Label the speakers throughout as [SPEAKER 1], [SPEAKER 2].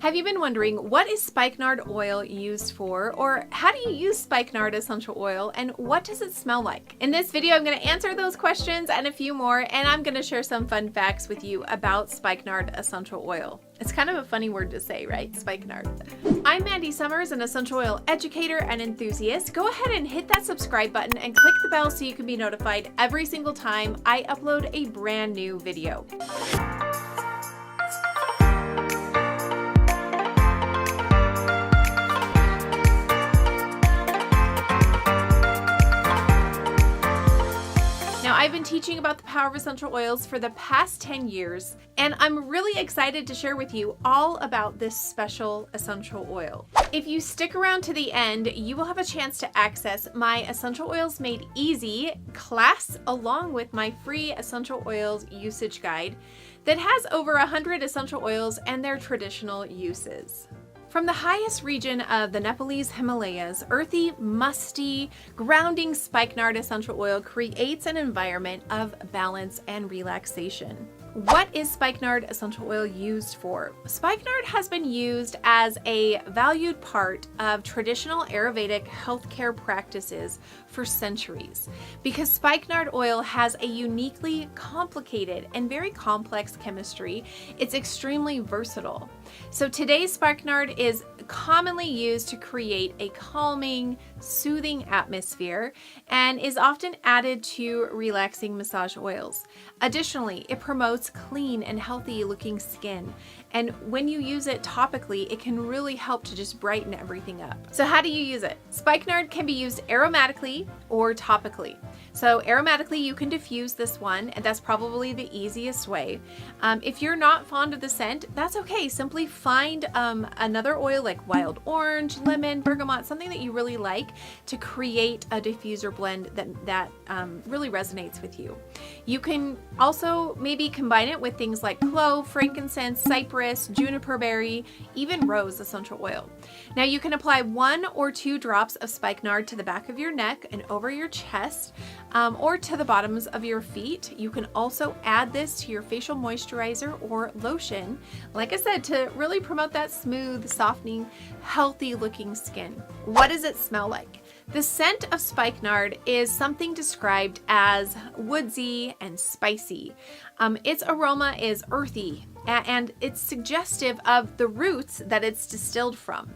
[SPEAKER 1] Have you been wondering, what is Spikenard oil used for? Or how do you use Spikenard essential oil, and what does it smell like? In this video, I'm going to answer those questions and a few more, and I'm going to share some fun facts with you about Spikenard essential oil. It's kind of a funny word to say, right? Spikenard. I'm Mandy Sommers, an essential oil educator and enthusiast. Go ahead and hit that subscribe button and click the bell so you can be notified every single time I upload a brand new video. I've been teaching about the power of essential oils for the past 10 years, and I'm really excited to share with you all about this special essential oil. If you stick around to the end, you will have a chance to access my Essential Oils Made Easy class along with my free essential oils usage guide that has over 100 essential oils and their traditional uses. From the highest region of the Nepalese Himalayas, earthy, musty, grounding Spikenard essential oil creates an environment of balance and relaxation. What is Spikenard essential oil used for? Spikenard has been used as a valued part of traditional Ayurvedic healthcare practices for centuries because Spikenard oil has a uniquely complicated and very complex chemistry. It's extremely versatile. So today's Spikenard is commonly used to create a calming, soothing atmosphere and is often added to relaxing massage oils. Additionally, it promotes clean and healthy looking skin. And when you use it topically, it can really help to just brighten everything up. So how do you use it? Spikenard can be used aromatically or topically. So aromatically, you can diffuse this one, and that's probably the easiest way. If you're not fond of the scent, that's okay. Simply find another oil like wild orange, lemon, bergamot, something that you really like to create a diffuser blend that really resonates with you. You can also maybe combine it with things like clove, frankincense, cypress, juniper berry, even rose essential oil. Now you can apply 1 or 2 drops of Spikenard to the back of your neck and over your chest, or to the bottoms of your feet. You can also add this to your facial moisturizer or lotion, like I said, to really promote that smooth, softening, healthy looking skin. What does it smell like? The scent of Spikenard is something described as woodsy and spicy. Its aroma is earthy and it's suggestive of the roots that it's distilled from.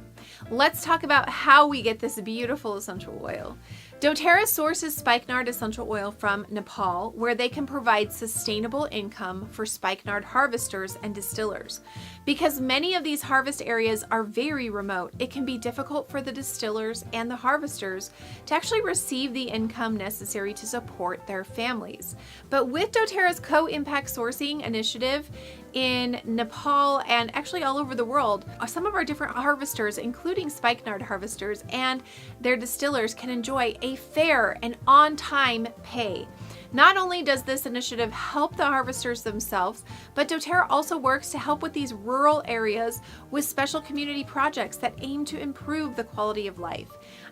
[SPEAKER 1] Let's talk about how we get this beautiful essential oil. doTERRA sources Spikenard essential oil from Nepal, where they can provide sustainable income for spikenard harvesters and distillers. Because many of these harvest areas are very remote, it can be difficult for the distillers and the harvesters to actually receive the income necessary to support their families. But with doTERRA's co-impact sourcing initiative in Nepal and actually all over the world, some of our different harvesters, including Spikenard harvesters and their distillers, can enjoy a fair and on-time pay. Not only does this initiative help the harvesters themselves, but doTERRA also works to help with these rural areas with special community projects that aim to improve the quality of life.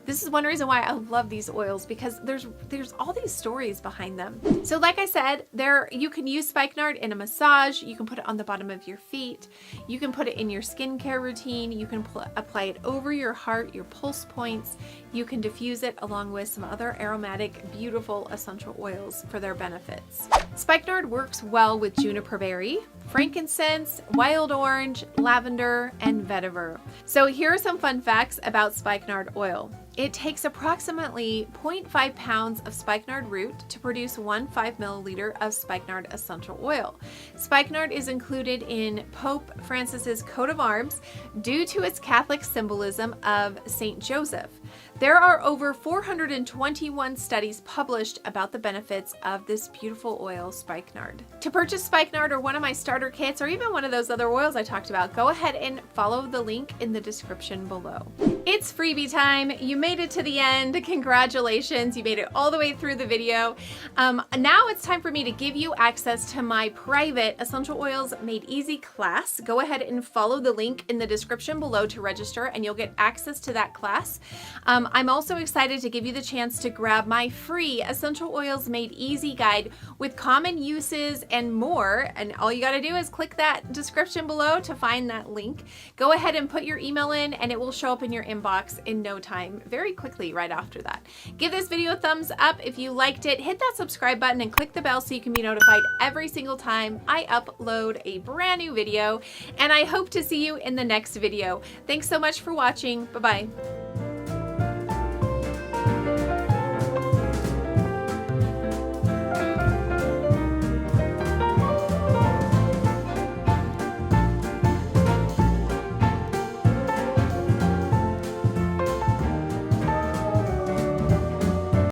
[SPEAKER 1] This is one reason why I love these oils, because there's all these stories behind them. So like I said, you can use Spikenard in a massage, you can put it on the bottom of your feet, you can put it in your skincare routine, you can apply it over your heart, your pulse points, you can diffuse it along with some other aromatic, beautiful essential oils for their benefits. Spikenard works well with juniper berry, frankincense, wild orange, lavender, and vetiver. So here are some fun facts about Spikenard oil. It takes approximately 0.5 pounds of spikenard root to produce 1 5 milliliter of Spikenard essential oil. Spikenard is included in Pope Francis's coat of arms due to its Catholic symbolism of Saint Joseph. There are over 421 studies published about the benefits of this beautiful oil, Spikenard. To purchase Spikenard or one of my starter kits or even one of those other oils I talked about, go ahead and follow the link in the description below. It's freebie time. You made it to the end. Congratulations. You made it all the way through the video. Now it's time for me to give you access to my private Essential Oils Made Easy class. Go ahead and follow the link in the description below to register and you'll get access to that class. I'm also excited to give you the chance to grab my free Essential Oils Made Easy guide with common uses and more. And all you got to do is click that description below to find that link. Go ahead and put your email in and it will show up in your inbox in no time, very quickly right after that. Give this video a thumbs up if you liked it. Hit that subscribe button and click the bell so you can be notified every single time I upload a brand new video. And I hope to see you in the next video. Thanks so much for watching. Bye-bye.